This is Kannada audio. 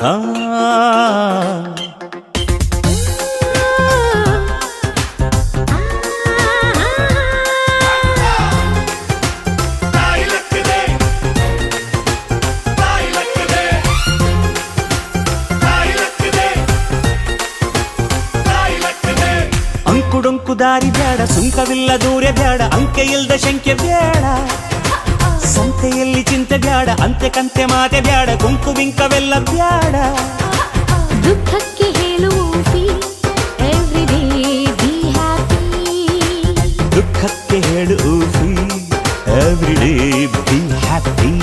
ಆ ಅಂಕುಡೊಂಕು ದಾರಿ ಬ್ಯಾಡ, ಸುಂಕವಿಲ್ಲ ದೂರ ಬ್ಯಾಡ, ಅಂಕೆ ಇಲ್ದ ಶಂಕೆ ಬ್ಯಾಡ, ಸಂತೆಯಲ್ಲಿ ಚಿಂತೆ ಬ್ಯಾಡ, ಅಂತೆ ಕಂತೆ ಮಾತೆ ಬ್ಯಾಡ, ಗುಂಕು ಬಿಂಕವೆಲ್ಲ ಬ್ಯಾಡ. ದುಃಖಕ್ಕೆ ಹೇಳುವಿ ಎವ್ರಿಡೇ ಬಿ ಹ್ಯಾಪಿ, ದುಃಖಕ್ಕೆ ಹೇಳು ಎವ್ರಿಡೇ ಬಿ ಹ್ಯಾಪಿ.